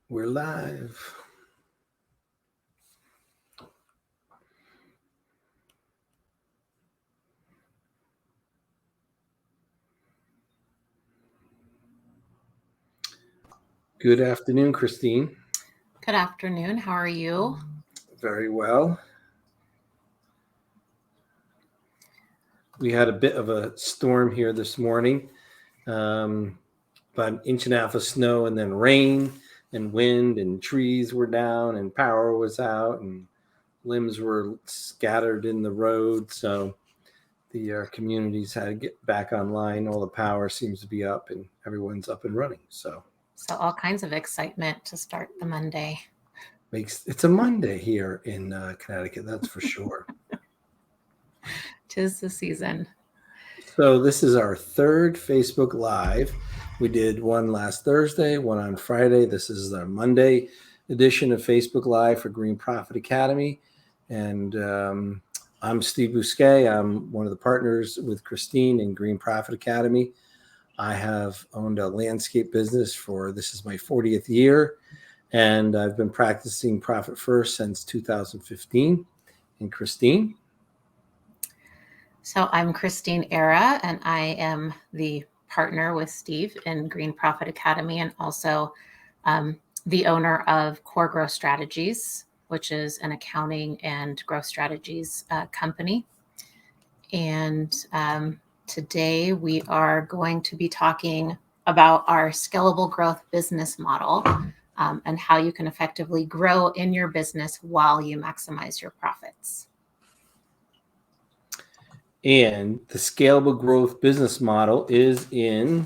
We're live. Good afternoon, Christine. Good afternoon. How are you? Very well. We had a bit of a storm here this morning, about an inch and a half of snow, and then rain and wind, and trees were down, and power was out, and limbs were scattered in the road. So the communities had to get back online. All the power seems to be up, and everyone's up and running. So all kinds of excitement to start the Monday. it's a Monday here in Connecticut, that's for sure. 'Tis the season. So this is our third Facebook Live. We did one last Thursday, one on Friday. This is our Monday edition of Facebook Live for Green Profit Academy. And I'm Steve Bousquet. I'm one of the partners with Christine in Green Profit Academy. I have owned a landscape business this is my 40th year. And I've been practicing Profit First since 2015. And Christine? So I'm Christine Era, and I am the partner with Steve in Green Profit Academy, and also the owner of Core Growth Strategies, which is an accounting and growth strategies company. And today we are going to be talking about our scalable growth business model and how you can effectively grow in your business while you maximize your profits. And the scalable growth business model is in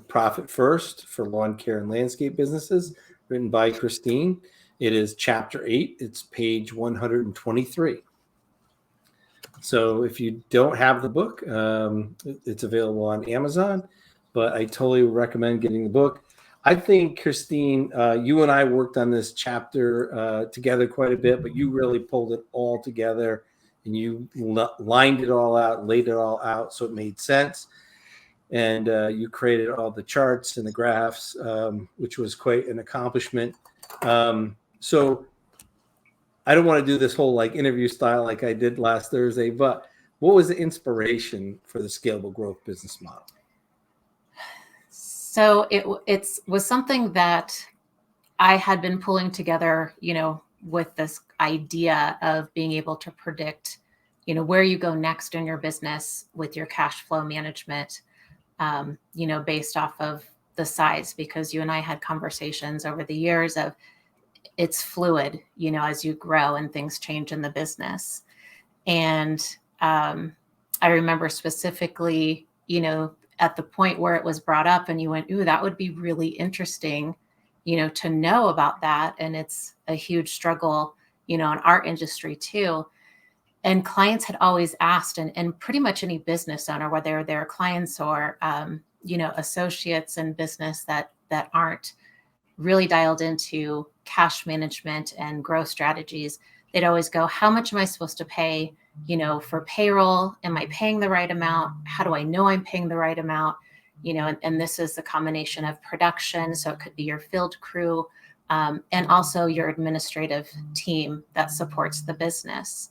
Profit First for lawn care and landscape businesses, written by Christine. It is Chapter 8. It's page 123. So if you don't have the book, it's available on Amazon, but I totally recommend getting the book. I think, Christine, you and I worked on this chapter together quite a bit, but you really pulled it all together. And you lined it all out, laid it all out, so it made sense. And you created all the charts and the graphs, which was quite an accomplishment. So I don't want to do this whole interview style like I did last Thursday, but what was the inspiration for the scalable growth business model? So it was something that I had been pulling together, with this idea of being able to predict, where you go next in your business with your cash flow management, based off of the size, because you and I had conversations over the years of it's fluid, as you grow and things change in the business. And I remember specifically, at the point where it was brought up and you went, ooh, that would be really interesting, to know about that. And it's a huge struggle, in our industry too. And clients had always asked, and pretty much any business owner, whether they're clients or, associates in business that aren't really dialed into cash management and growth strategies, they'd always go, how much am I supposed to pay, for payroll? Am I paying the right amount? How do I know I'm paying the right amount? And this is the combination of production. So it could be your field crew, and also your administrative team that supports the business.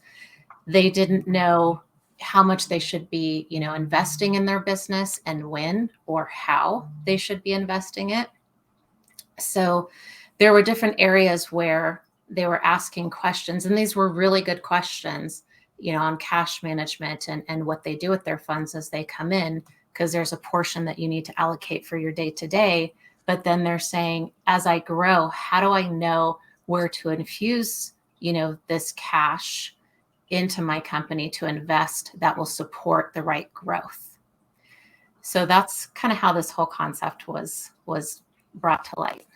They didn't know how much they should be, investing in their business and when or how they should be investing it. So there were different areas where they were asking questions, and these were really good questions, on cash management and what they do with their funds as they come in, because there's a portion that you need to allocate for your day-to-day. But then they're saying, as I grow, how do I know where to infuse, this cash into my company to invest that will support the right growth? So that's kind of how this whole concept was brought to light.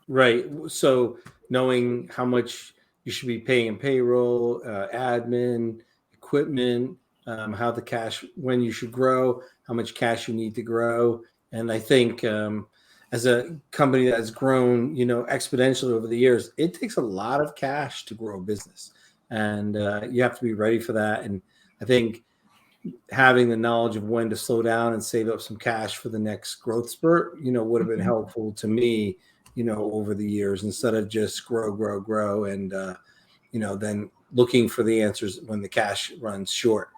Right. So knowing how much you should be paying in payroll, admin, equipment, how the cash, when you should grow, how much cash you need to grow. And I think as a company that has grown, exponentially over the years, it takes a lot of cash to grow a business. And you have to be ready for that. And I think having the knowledge of when to slow down and save up some cash for the next growth spurt, would have been helpful to me over the years, instead of just grow, and then looking for the answers when the cash runs short.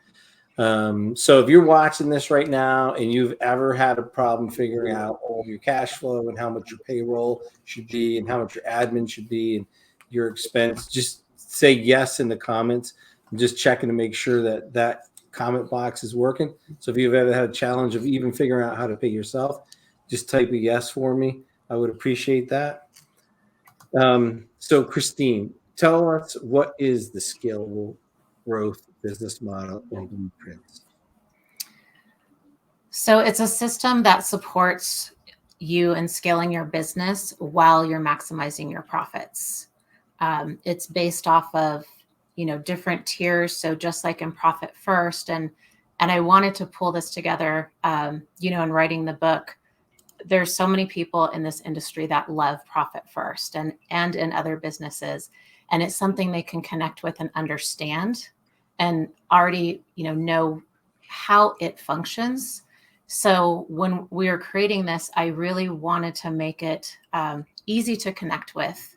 So if you're watching this right now and you've ever had a problem figuring out all your cash flow and how much your payroll should be and how much your admin should be and your expense, just say yes in the comments. I'm just checking to make sure that that comment box is working. So if you've ever had a challenge of even figuring out how to pay yourself, just type a yes for me. I would appreciate that. So Christine, tell us, what is the scalable growth business model and blueprints? So it's a system that supports you in scaling your business while you're maximizing your profits. It's based off of, different tiers. So just like in Profit First, and I wanted to pull this together, in writing the book. There's so many people in this industry that love Profit First and in other businesses, and it's something they can connect with and understand, and already know how it functions. So when we were creating this, I really wanted to make it easy to connect with.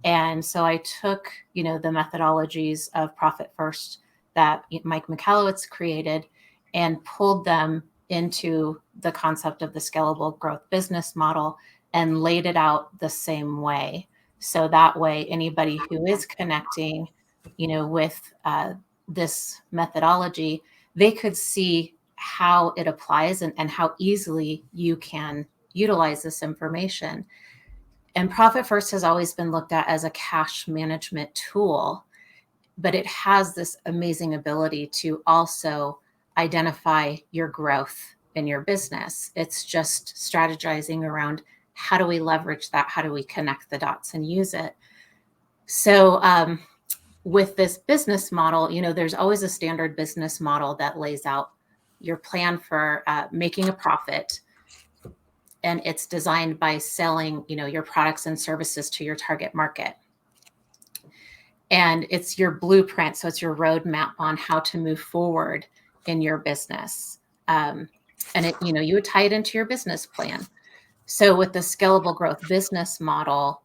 And so I took, the methodologies of Profit First that Mike Michalowicz created and pulled them into the concept of the scalable growth business model and laid it out the same way. So that way, anybody who is connecting, with this methodology, they could see how it applies and how easily you can utilize this information. And Profit First has always been looked at as a cash management tool, but it has this amazing ability to also identify your growth in your business. It's just strategizing around, how do we leverage that? How do we connect the dots and use it? So with this business model, there's always a standard business model that lays out your plan for making a profit. And it's designed by selling, your products and services to your target market. And it's your blueprint. So it's your roadmap on how to move forward in your business. And you would tie it into your business plan. So with the scalable growth business model,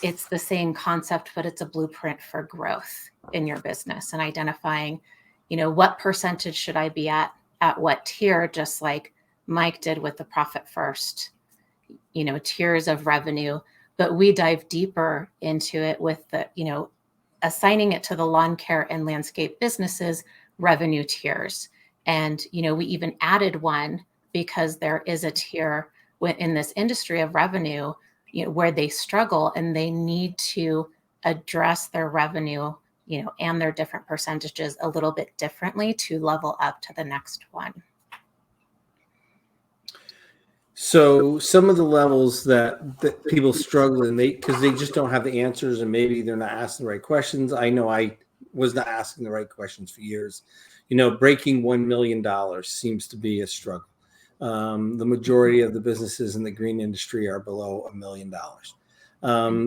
it's the same concept, but it's a blueprint for growth in your business and identifying, what percentage should I be at what tier, just like Mike did with the Profit First, tiers of revenue. But we dive deeper into it with the, assigning it to the lawn care and landscape businesses revenue tiers. And, we even added one because there is a tier in this industry of revenue, where they struggle and they need to address their revenue, and their different percentages a little bit differently to level up to the next one. So some of the levels that people struggle in, because they just don't have the answers, and maybe they're not asking the right questions. I know I was not asking the right questions for years. Breaking $1 million seems to be a struggle. The majority of the businesses in the green industry are below $1 million.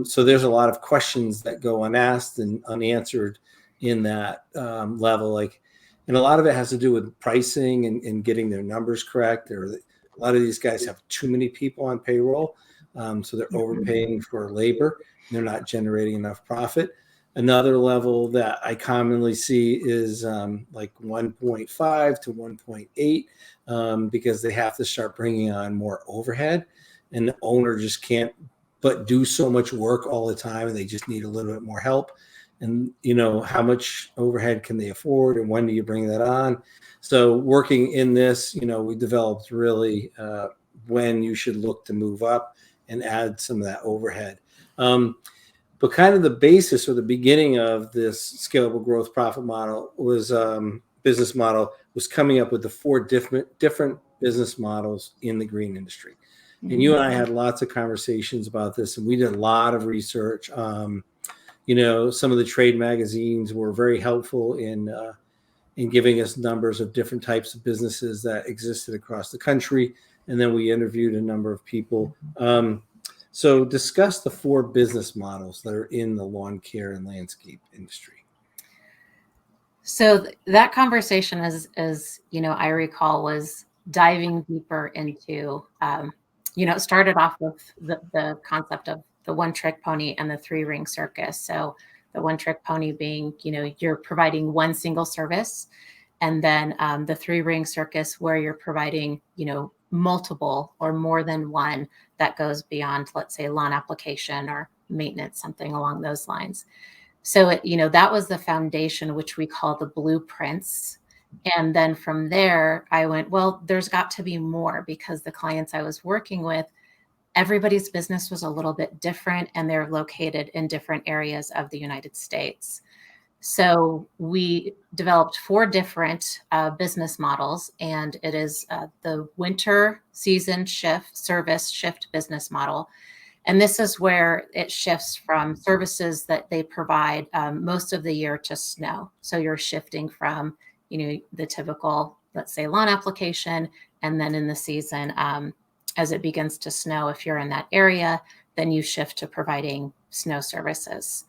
So there's a lot of questions that go unasked and unanswered in that level. And a lot of it has to do with pricing and getting their numbers correct. A lot of these guys have too many people on payroll, so they're overpaying for labor. They're not generating enough profit. Another level that I commonly see is like 1.5 to 1.8, because they have to start bringing on more overhead, and the owner just can't but do so much work all the time, and they just need a little bit more help. And how much overhead can they afford, and when do you bring that on? So working in this, we developed really when you should look to move up and add some of that overhead. But kind of the basis or the beginning of this scalable growth profit model was business model was coming up with the 4 different business models in the green industry. And you and I had lots of conversations about this, and we did a lot of research. Some of the trade magazines were very helpful in giving us numbers of different types of businesses that existed across the country. And then we interviewed a number of people. So discuss the 4 business models that are in the lawn care and landscape industry. So that conversation, as I recall, was diving deeper into it started off with the concept of the one trick pony and the 3-ring circus. So the one trick pony being, you're providing one single service, and then the 3-ring circus where you're providing, multiple or more than one that goes beyond, let's say, lawn application or maintenance, something along those lines. So that was the foundation, which we call the blueprints. And then from there, I went, well, there's got to be more, because the clients I was working with, everybody's business was a little bit different, and they're located in different areas of the United States. So we developed 4 different business models, and it is the winter season service shift business model. And this is where it shifts from services that they provide most of the year to snow. So you're shifting from, the typical, let's say, lawn application, and then in the season, as it begins to snow, if you're in that area, then you shift to providing snow services.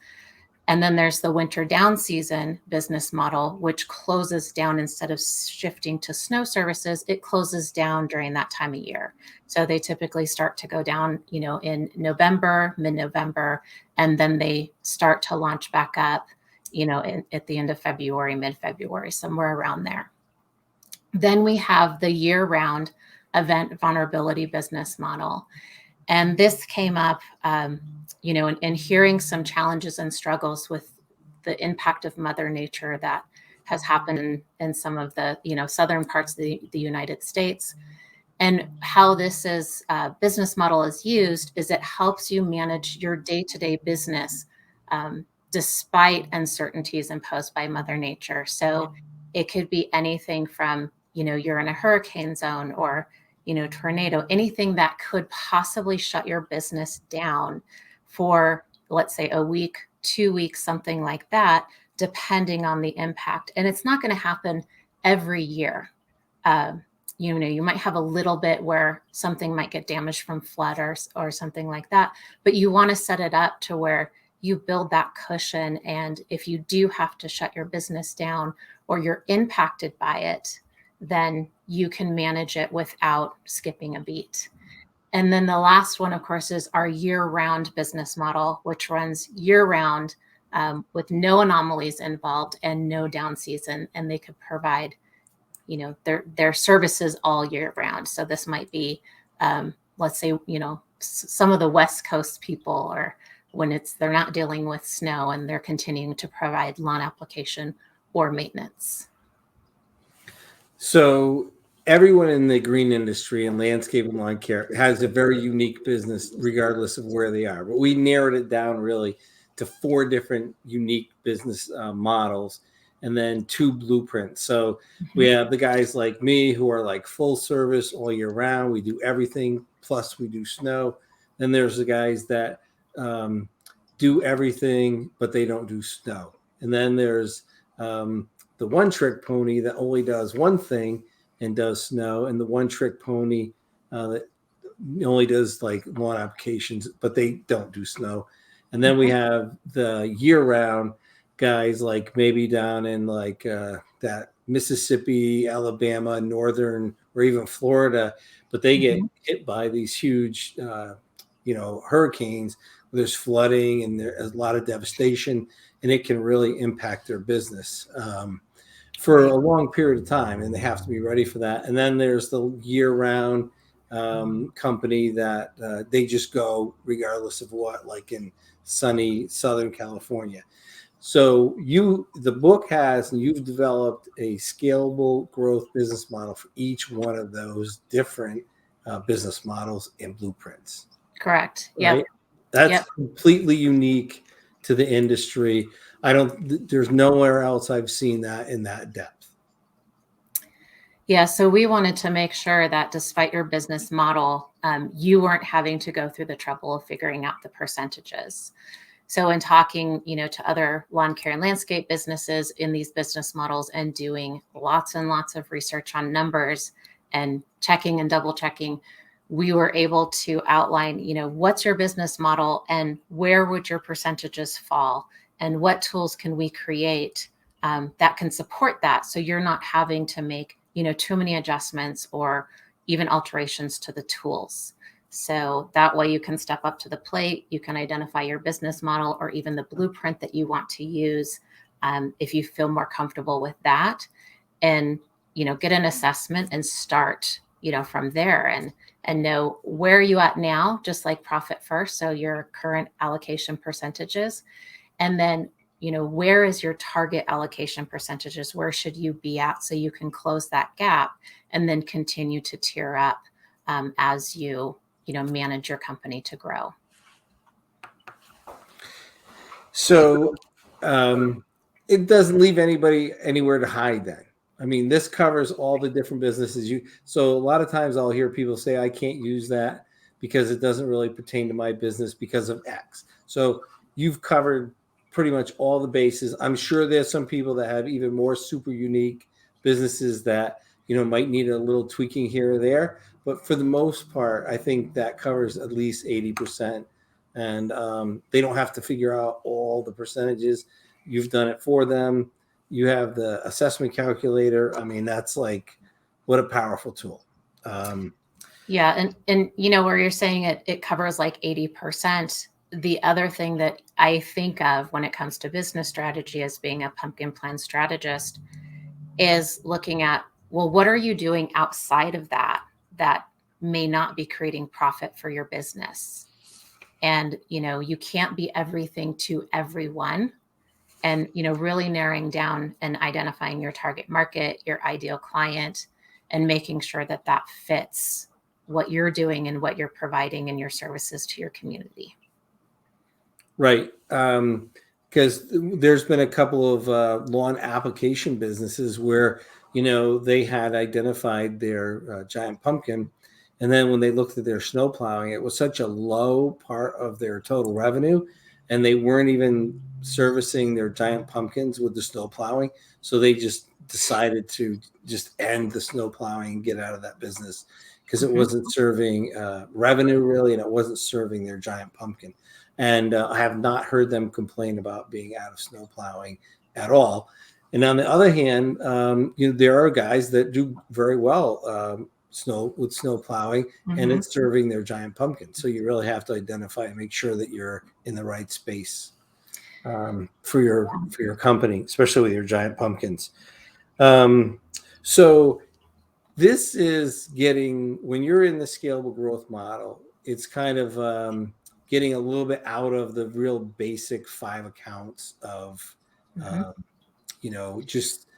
And then there's the winter down season business model, which closes down. Instead of shifting to snow services, it closes down during that time of year. So they typically start to go down, in November, mid-November, and then they start to launch back up, at the end of February, mid-February, somewhere around there. Then we have the year-round event vulnerability business model. And this came up, in hearing some challenges and struggles with the impact of Mother Nature that has happened in some of the, southern parts of the United States. And how this business model is used is it helps you manage your day-to-day business despite uncertainties imposed by Mother Nature. So it could be anything from, you're in a hurricane zone, or tornado, anything that could possibly shut your business down for, let's say, a week, 2 weeks, something like that, depending on the impact. And it's not going to happen every year. You might have a little bit where something might get damaged from flood or something like that, but you want to set it up to where you build that cushion. And if you do have to shut your business down, or you're impacted by it, then you can manage it without skipping a beat. And then the last one, of course, is our year-round business model, which runs year-round with no anomalies involved and no down season. And they could provide, their services all year round. So this might be, let's say, some of the West Coast people, or when they're not dealing with snow and they're continuing to provide lawn application or maintenance. So everyone in the green industry and landscape and lawn care has a very unique business, regardless of where they are. But we narrowed it down really to 4 different unique business models, and then 2 blueprints. So we have the guys like me who are like full service all year round. We do everything, plus we do snow. Then there's the guys that do everything, but they don't do snow. And then there's the one trick pony that only does one thing and does snow, and the one trick pony that only does like lawn applications, but they don't do snow. And then we have the year-round guys, like maybe down in like that Mississippi, Alabama, northern, or even Florida, but they get hit by these huge, hurricanes. There's flooding and there's a lot of devastation, and it can really impact their business for a long period of time, and they have to be ready for that. And then there's the year-round company that they just go regardless of what, like in sunny Southern California. So the book has, and you've developed a scalable growth business model for each one of those different business models and blueprints. Correct. Right? Yep. That's completely unique to the industry. There's nowhere else I've seen that in that depth. Yeah. So we wanted to make sure that despite your business model, you weren't having to go through the trouble of figuring out the percentages. So in talking, to other lawn care and landscape businesses in these business models, and doing lots and lots of research on numbers and checking and double checking, we were able to outline, what's your business model and where would your percentages fall, and what tools can we create that can support that, so you're not having to make, too many adjustments or even alterations to the tools. So that way you can step up to the plate, you can identify your business model or even the blueprint that you want to use, if you feel more comfortable with that, and, get an assessment and start, from there, and know where are you at now, just like profit first. So your current allocation percentages, and then, where is your target allocation percentages? Where should you be at so you can close that gap and then continue to tier up, as you manage your company to grow. So it doesn't leave anybody anywhere to hide then. I mean, this covers all the different businesses. So a lot of times I'll hear people say, I can't use that because it doesn't really pertain to my business because of X. So you've covered pretty much all the bases. I'm sure there's some people that have even more super unique businesses that, might need a little tweaking here or there. But for the most part, I think that covers at least 80%. And they don't have to figure out all the percentages. You've done it for them. You have the assessment calculator. I mean, that's like, what a powerful tool. Yeah. And where you're saying it covers like 80%. The other thing that I think of when it comes to business strategy as being a pumpkin plan strategist is looking at, well, what are you doing outside of that may not be creating profit for your business? And, you can't be everything to everyone. And, really narrowing down and identifying your target market, your ideal client, and making sure that that fits what you're doing and what you're providing in your services to your community. Right. Because there's been a couple of lawn application businesses where, they had identified their giant pumpkin. And then when they looked at their snow plowing, it was such a low part of their total revenue. And they weren't even servicing their giant pumpkins with the snow plowing. So they just decided to just end the snow plowing and get out of that business because it wasn't serving revenue really, and it wasn't serving their giant pumpkin. And I have not heard them complain about being out of snow plowing at all. And on the other hand, there are guys that do very well snow plowing, and it's serving their giant pumpkin. So you really have to identify and make sure that you're in the right space for your company, especially with your giant pumpkins. So this is when you're in the scalable growth model, it's kind of getting a little bit out of the real basic 5 accounts of, just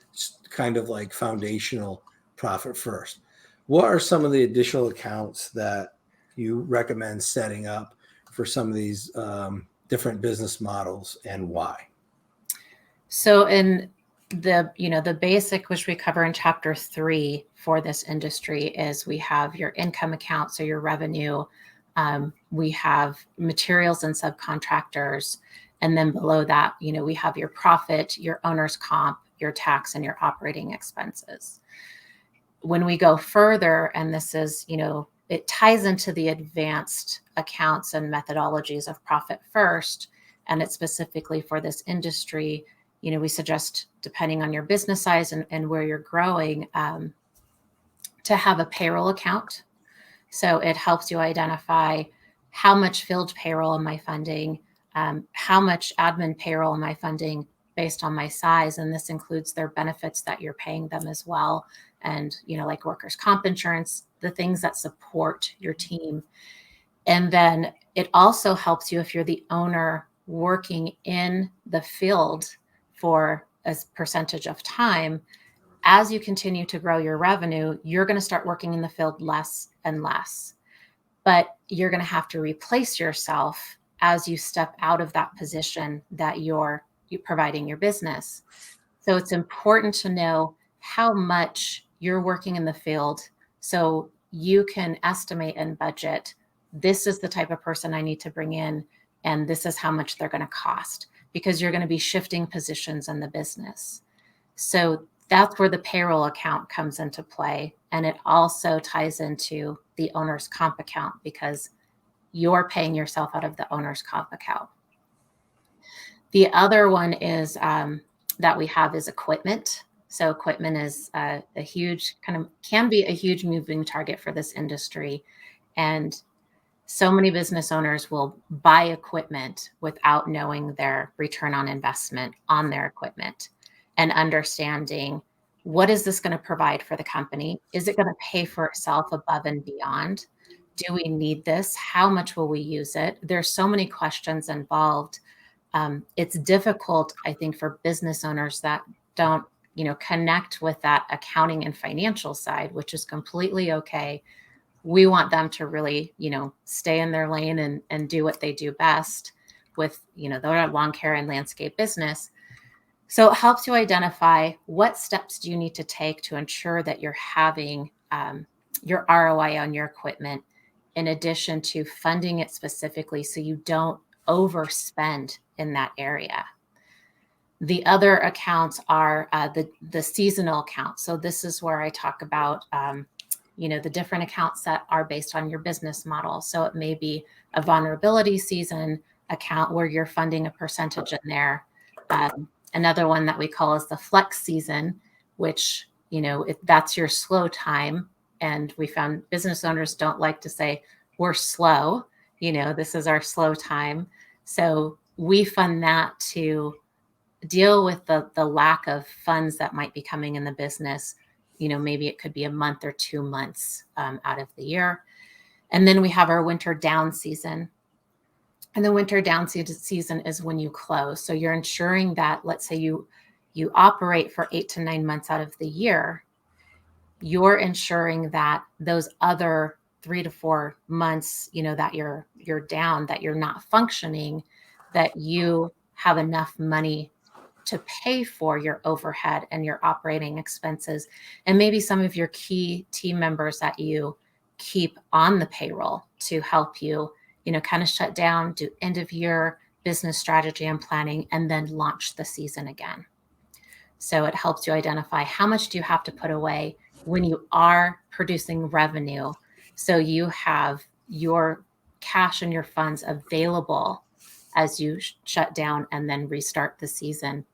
kind of like foundational profit first. What are some of the additional accounts that you recommend setting up for some of these different business models, and why? So in the basic, which we cover in chapter 3 for this industry, is we have your income account, so your revenue. We have materials and subcontractors. And then below that, we have your profit, your owner's comp, your tax, and your operating expenses. When we go further, and this is, it ties into the advanced accounts and methodologies of profit first, and it's specifically for this industry. We suggest, depending on your business size and where you're growing, to have a payroll account. So it helps you identify how much field payroll am I funding, how much admin payroll am I funding based on my size. And this includes their benefits that you're paying them as well. And, like workers' comp insurance, the things that support your team. And then it also helps you if you're the owner working in the field for a percentage of time. As you continue to grow your revenue, you're going to start working in the field less and less. But you're going to have to replace yourself as you step out of that position that you're providing your business. So it's important to know how much you're working in the field so you can estimate and budget, this is the type of person I need to bring in, and this is how much they're going to cost, because you're going to be shifting positions in the business. So that's where the payroll account comes into play. And it also ties into the owner's comp account, because you're paying yourself out of the owner's comp account. The other one is that we have is equipment. So equipment is a huge can be a huge moving target for this industry. And So many business owners will buy equipment without knowing their return on investment on their equipment and understanding, what is this going to provide for the company? Is it going to pay for itself above and beyond? Do we need this? How much will we use it? There's so many questions involved. It's difficult, I think, for business owners that don't, connect with that accounting and financial side, which is completely okay. We want them to really, stay in their lane and do what they do best with, their lawn care and landscape business. So it helps you identify, what steps do you need to take to ensure that you're having your ROI on your equipment, in addition to funding it specifically so you don't overspend in that area. The other accounts are the seasonal accounts. So this is where I talk about the different accounts that are based on your business model. So it may be a vulnerability season account where you're funding a percentage in there. Another one that we call is the flex season, which, if that's your slow time. And we found business owners don't like to say we're slow, this is our slow time. So we fund that to deal with the lack of funds that might be coming in the business. Maybe it could be a month or 2 months out of the year. And then we have our winter down season. And the winter down season is when you close. So you're ensuring that, let's say you operate for 8 to 9 months out of the year, you're ensuring that those other 3 to 4 months, that you're down, that you're not functioning, that you have enough money to pay for your overhead and your operating expenses, and maybe some of your key team members that you keep on the payroll to help you, kind of shut down, do end of year business strategy and planning, and then launch the season again. So it helps you identify, how much do you have to put away when you are producing revenue, so you have your cash and your funds available as you shut down and then restart the season.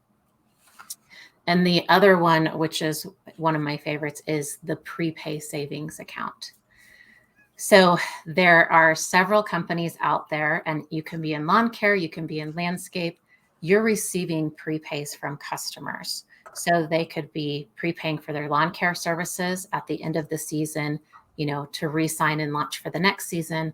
And the other one, which is one of my favorites, is the prepay savings account. So there are several companies out there, and you can be in lawn care, you can be in landscape. You're receiving prepays from customers. So they could be prepaying for their lawn care services at the end of the season, to re-sign and launch for the next season.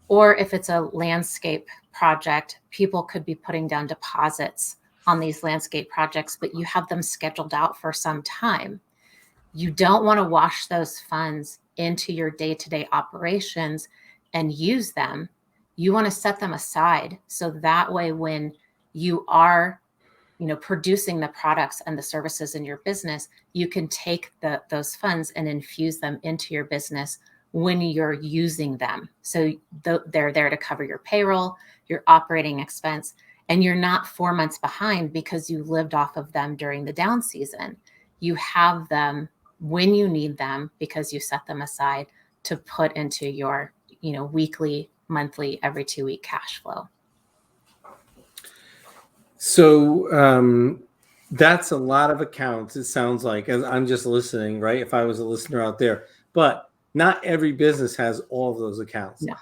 Or if it's a landscape project, people could be putting down deposits on these landscape projects, but you have them scheduled out for some time. You don't want to wash those funds into your day-to-day operations and use them. You want to set them aside, so that way when you are, producing the products and the services in your business, you can take those funds and infuse them into your business when you're using them. So they're there to cover your payroll, your operating expense, and you're not 4 months behind because you lived off of them during the down season. You have them when you need them because you set them aside to put into your, weekly, monthly, every 2-week cash flow. So that's a lot of accounts, it sounds like, as I'm just listening, right? If I was a listener out there. But not every business has all of those accounts. No.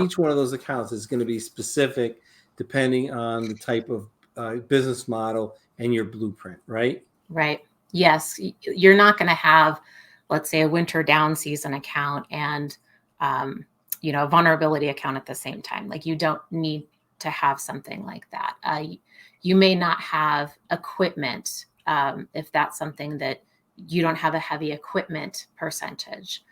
Each one of those accounts is going to be specific depending on the type of business model and your blueprint, right? Right. Yes. You're not going to have, let's say, a winter down season account and, a vulnerability account at the same time. Like, you don't need to have something like that. You may not have equipment if that's something that you don't have a heavy equipment percentage.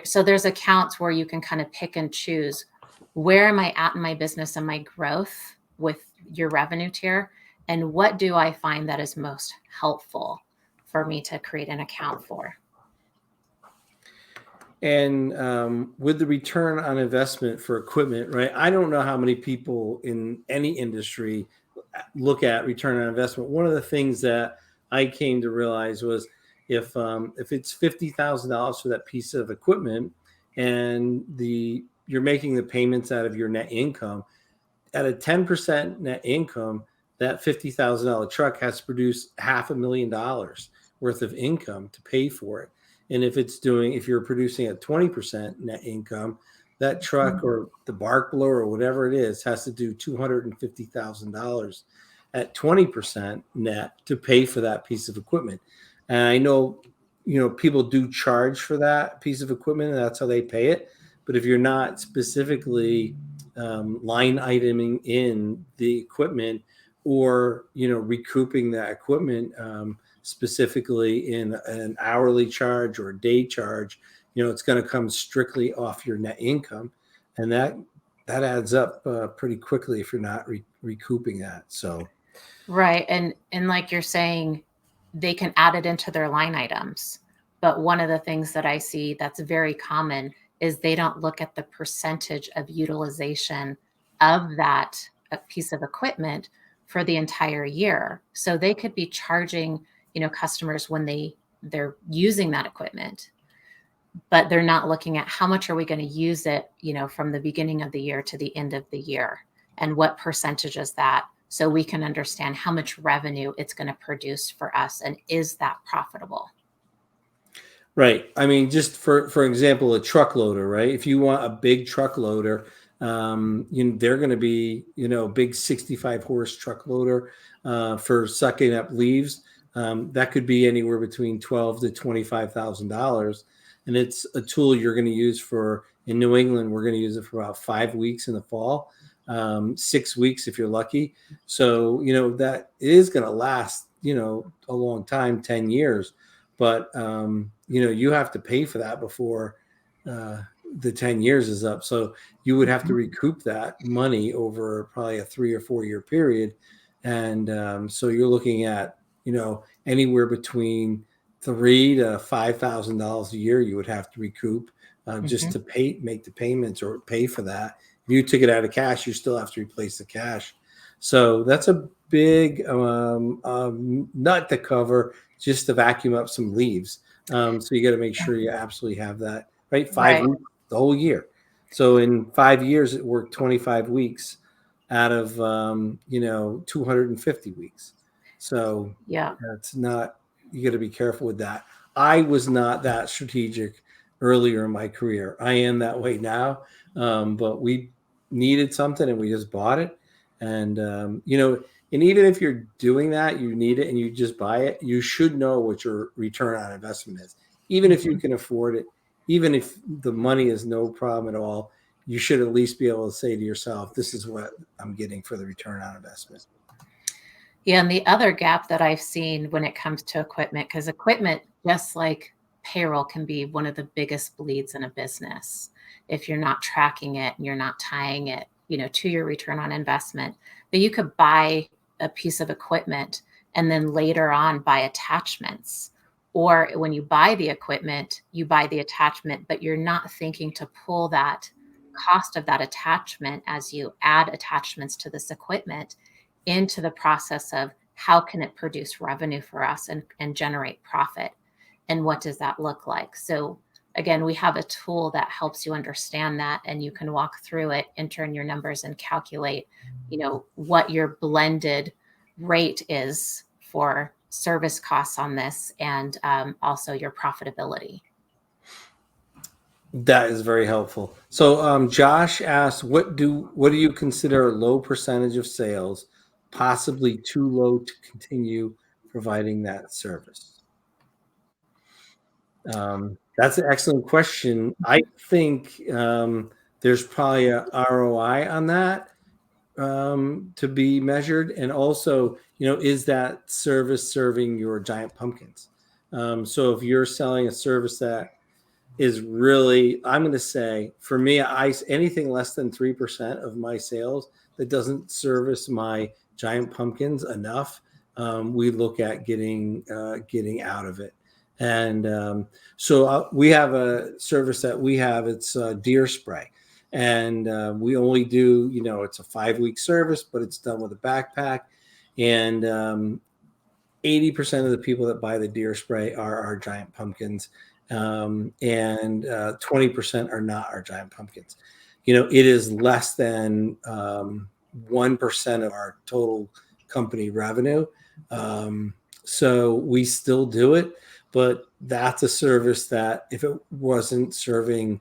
So there's accounts where you can kind of pick and choose, where am I at in my business and my growth with your revenue tier, and what do I find that is most helpful for me to create an account for. And with the return on investment for equipment, right? I don't know how many people in any industry look at return on investment. One of the things that I came to realize was, if it's $50,000 for that piece of equipment, and you're making the payments out of your net income, at a 10% net income, that $50,000 truck has to produce $500,000 worth of income to pay for it. And if you're producing at 20% net income, that truck or the bark blower or whatever it is has to do $250,000 at 20% net to pay for that piece of equipment. And I know, people do charge for that piece of equipment, and that's how they pay it. But if you're not specifically line iteming in the equipment, or recouping that equipment specifically in an hourly charge or a day charge, it's going to come strictly off your net income, and that adds up pretty quickly if you're not recouping that. So Right. And like you're saying, they can add it into their line items. But one of the things that I see that's very common is they don't look at the percentage of utilization of that piece of equipment for the entire year. So they could be charging, customers when they're using that equipment, but they're not looking at how much are we going to use it, from the beginning of the year to the end of the year, and what percentage is that, so we can understand how much revenue it's going to produce for us, and is that profitable? right. I mean, just for example, a truck loader, right? If you want a big truck loader, they're going to be, big 65 horse truck loader for sucking up leaves. That could be anywhere between $12,000 to $25,000, and it's a tool you're going to use for. In New England, we're going to use it for about 5 weeks in the fall, 6 weeks if you're lucky. So that is going to last a long time, 10 years. But you have to pay for that before the 10 years is up. So you would have to recoup that money over probably a 3 or 4 year period. And so you're looking at, anywhere between $3,000 to $5,000 a year you would have to recoup just to make the payments or pay for that. If you took it out of cash, you still have to replace the cash. So that's a big nut to cover, just to vacuum up some leaves. So you got to make sure you absolutely have that, right? 5 weeks, the whole year. So in 5 years, it worked 25 weeks out of 250 weeks. So Yeah. that's not, you got to be careful with that. I was not that strategic earlier in my career. I am that way now, but we needed something and we just bought it. And and even if you're doing that, you need it and you just buy it, you should know what your return on investment is. Even if you can afford it, even if the money is no problem at all, you should at least be able to say to yourself, this is what I'm getting for the return on investment. Yeah. And the other gap that I've seen when it comes to equipment, because equipment, just like payroll, can be one of the biggest bleeds in a business if you're not tracking it and you're not tying it, to your return on investment. But you could buy a piece of equipment and then later on buy attachments. Or when you buy the equipment, you buy the attachment, but you're not thinking to pull that cost of that attachment as you add attachments to this equipment into the process of how can it produce revenue for us and generate profit, and what does that look like. So again, we have a tool that helps you understand that, and you can walk through it, enter in your numbers, and calculate what your blended rate is for service costs on this, and also your profitability. That is very helpful. So Josh asked, what do you consider a low percentage of sales, possibly too low to continue providing that service? That's an excellent question. I think there's probably a ROI on that to be measured, and also, is that service serving your giant pumpkins? So if you're selling a service that is really, I'm going to say, for me, anything less than 3% of my sales that doesn't service my giant pumpkins enough, we look at getting out of it. And so we have a service that we have. It's deer spray, and we only do, it's a 5-week service, but it's done with a backpack, and 80% of the people that buy the deer spray are our giant pumpkins. And 20% are not our giant pumpkins. It is less than 1% of our total company revenue. So we still do it, but that's a service that if it wasn't serving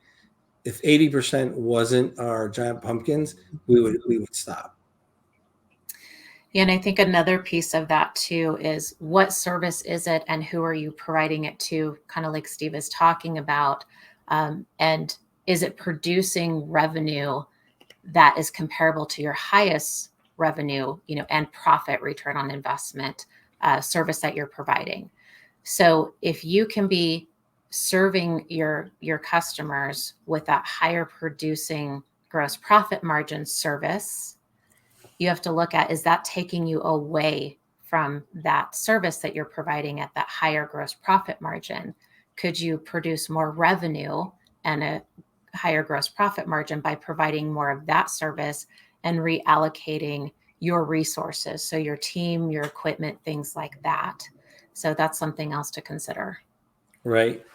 if 80% wasn't our giant pumpkins, we would stop. Yeah, and I think another piece of that too is what service is it and who are you providing it to, kind of like Steve is talking about. And is it producing revenue that is comparable to your highest revenue, and profit return on investment service that you're providing? So if you can be serving your customers with that higher producing gross profit margin service, you have to look at, is that taking you away from that service that you're providing at that higher gross profit margin? Could you produce more revenue and a higher gross profit margin by providing more of that service and reallocating your resources? So your team, your equipment, things like that. So that's something else to consider. Right.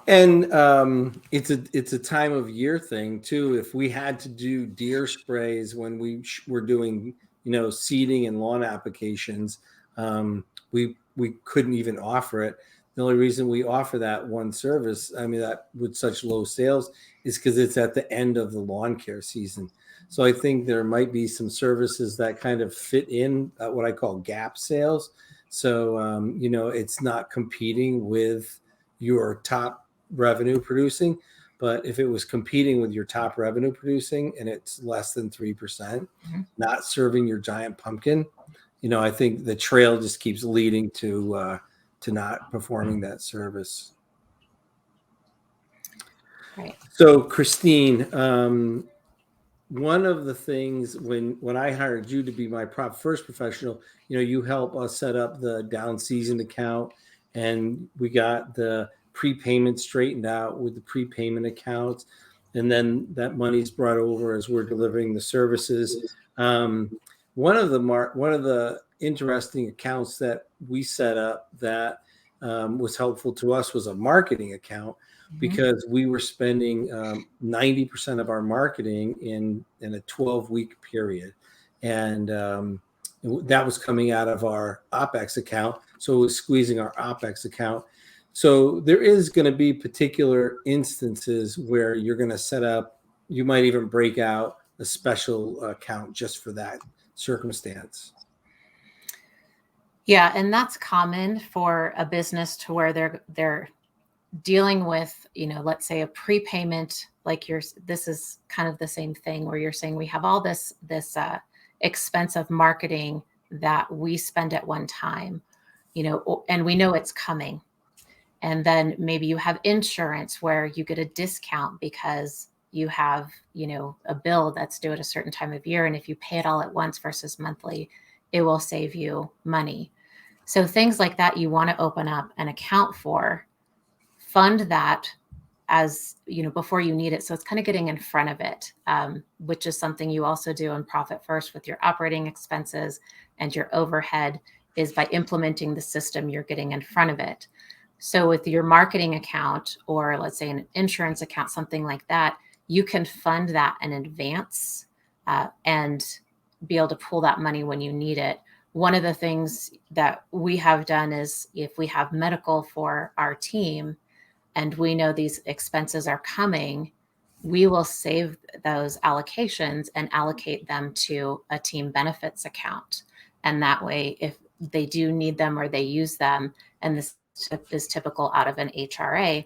And it's a time of year thing too. If we had to do deer sprays when we were doing, seeding and lawn applications, we couldn't even offer it. The only reason we offer that one service, I mean, that with such low sales, is because it's at the end of the lawn care season. So I think there might be some services that kind of fit in at what I call gap sales. So it's not competing with your top revenue producing, but if it was competing with your top revenue producing and it's less than 3%, not serving your giant pumpkin, I think the trail just keeps leading to not performing that service. Right. So Christine, one of the things when I hired you to be my first professional, you help us set up the down season account, and we got the prepayment straightened out with the prepayment accounts, and then that money's brought over as we're delivering the services. One of the interesting accounts that we set up that was helpful to us was a marketing account, because we were spending 90% of our marketing in a 12-week period. And that was coming out of our OPEX account. So it was squeezing our OPEX account. So there is going to be particular instances where you're going to set up, you might even break out a special account just for that circumstance. Yeah, and that's common for a business to where they're dealing with, let's say a prepayment, like this is kind of the same thing where you're saying we have all this expensive marketing that we spend at one time, and we know it's coming. And then maybe you have insurance where you get a discount because you have, a bill that's due at a certain time of year. And if you pay it all at once versus monthly, it will save you money. So things like that, you want to open up an account for, fund that as, before you need it. So it's kind of getting in front of it, which is something you also do in Profit First with your operating expenses and your overhead, is by implementing the system, you're getting in front of it. So with your marketing account, or let's say an insurance account, something like that, you can fund that in advance and be able to pull that money when you need it. One of the things that we have done is, if we have medical for our team and we know these expenses are coming, we will save those allocations and allocate them to a team benefits account. And that way, if they do need them or they use them, and this is typical out of an HRA,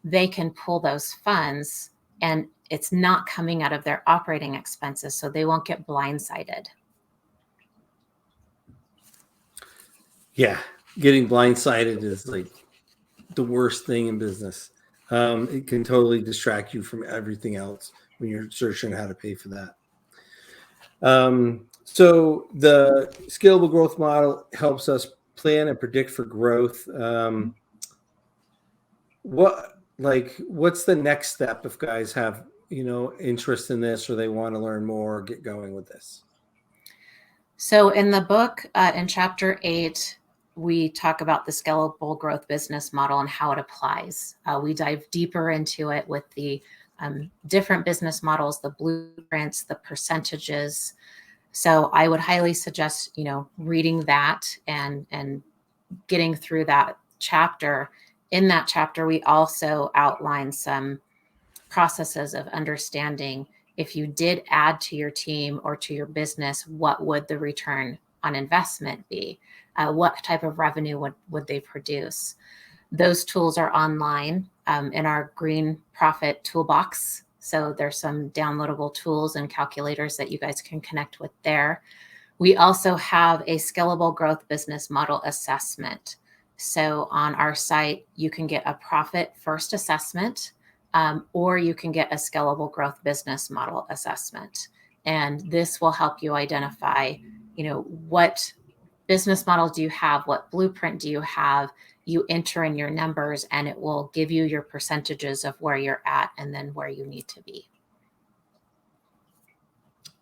they can pull those funds and it's not coming out of their operating expenses, so they won't get blindsided. Yeah, getting blindsided is like the worst thing in business. It can totally distract you from everything else when you're searching how to pay for that. So the scalable growth model helps us plan and predict for growth. What's the next step if guys have, interest in this, or they want to learn more or get going with this? So in the book, in chapter 8, we talk about the scalable growth business model and how it applies. We dive deeper into it with the different business models, the blueprints, the percentages. So I would highly suggest, reading that and getting through that chapter. In that chapter, we also outline some processes of understanding if you did add to your team or to your business, what would the return on investment be? What type of revenue would they produce? Those tools are online in our Green Profit Toolbox. So there's some downloadable tools and calculators that you guys can connect with there. We also have a Scalable Growth Business Model Assessment. So on our site, you can get a profit first assessment, or you can get a Scalable Growth Business Model Assessment. And this will help you identify, what business model do you have? What blueprint do you have? You enter in your numbers and it will give you your percentages of where you're at and then where you need to be.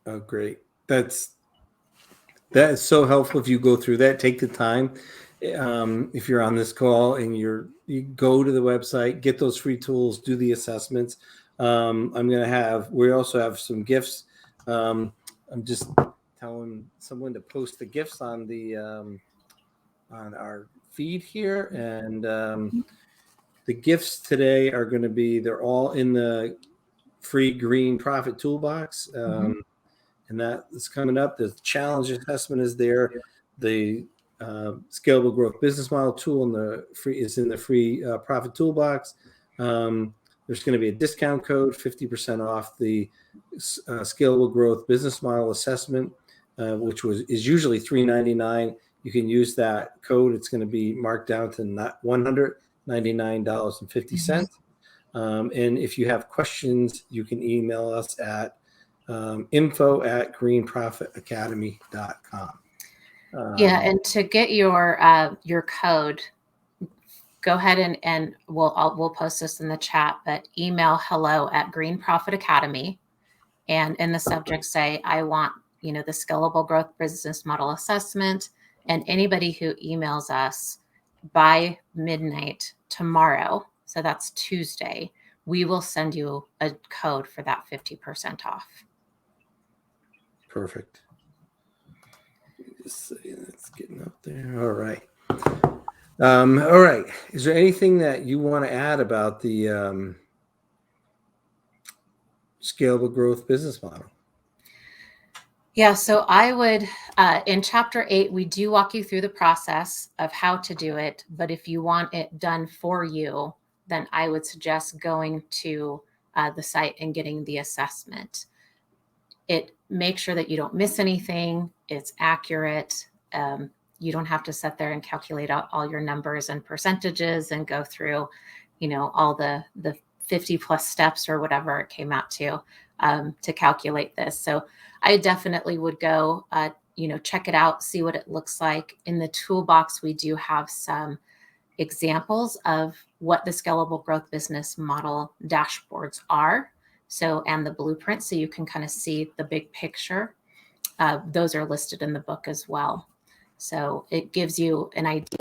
Oh, great. That is so helpful if you go through that. Take the time. If you're on this call and you go to the website, get those free tools, do the assessments. We also have some gifts. I'm just telling someone to post the gifts on the on our feed here, and the gifts today are going to be, they're all in the free Green Profit Toolbox, and that is coming up. The challenge assessment is there. The Scalable Growth Business Model tool is in the free Profit Toolbox. There's going to be a discount code, 50% off the Scalable Growth Business Model Assessment, which is usually $399. You can use that code. It's going to be marked down to $199.50. And if you have questions, you can email us at info@greenprofitacademy.com. And to get your code, go ahead and we'll post this in the chat, but email hello@Green Profit Academy, and in the subject say, I want, the Scalable Growth Business Model Assessment. And anybody who emails us by midnight tomorrow, so that's Tuesday, we will send you a code for that 50% off. Perfect. Just say that's getting up there. All right. All right. Is there anything that you want to add about the Scalable Growth Business Model? Yeah, so I would, in Chapter 8, we do walk you through the process of how to do it. But if you want it done for you, then I would suggest going to the site and getting the assessment. Make sure that you don't miss anything. It's accurate. You don't have to sit there and calculate out all your numbers and percentages and go through, all the 50 plus steps or whatever it came out to calculate this. So I definitely would go, check it out, see what it looks like. In the toolbox, we do have some examples of what the Scalable Growth Business Model dashboards are. So, and the blueprint, so you can kind of see the big picture. Those are listed in the book as well. So it gives you an idea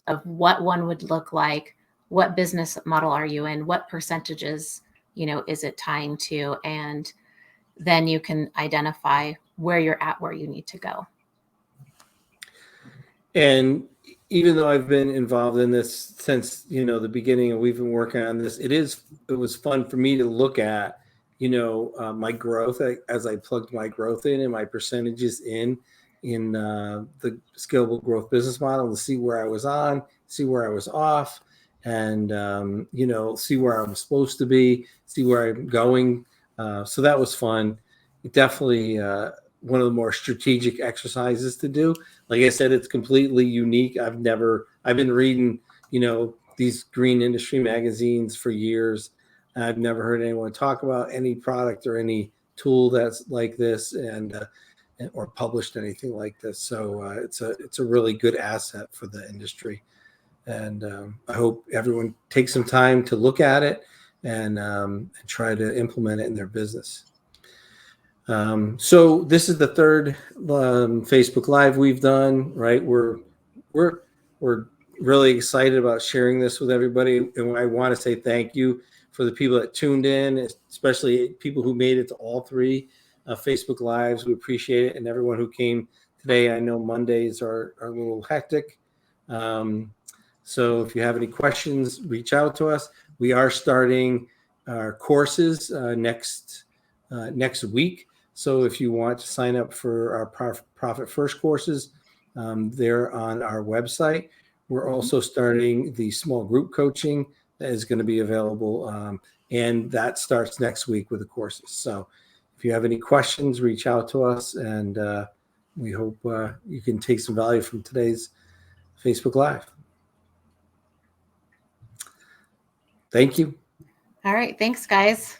of what one would look like, what business model are you in, what percentages, is it tying to, and then you can identify where you're at, where you need to go. And even though I've been involved in this since, the beginning, and we've been working on this, it was fun for me to look at, my growth as I plugged my growth in and my percentages in the Scalable Growth Business Model, to see where I was on, see where I was off, and, see where I'm supposed to be, see where I'm going. So that was fun. Definitely one of the more strategic exercises to do. Like I said, it's completely unique. I've been reading, these green industry magazines for years. I've never heard anyone talk about any product or any tool that's like this or published anything like this. So it's a really good asset for the industry. And I hope everyone takes some time to look at it and try to implement it in their business. So this is the third Facebook Live we've done, right? We're really excited about sharing this with everybody. And I want to say thank you for the people that tuned in, especially people who made it to all three Facebook Lives. We appreciate it. And everyone who came today. I know Mondays are a little hectic. So if you have any questions, reach out to us. We are starting our courses next week. So if you want to sign up for our Profit First courses, they're on our website. We're also starting the small group coaching that is going to be available, and that starts next week with the courses. So if you have any questions, reach out to us, and we hope you can take some value from today's Facebook Live. Thank you. All right. Thanks, guys.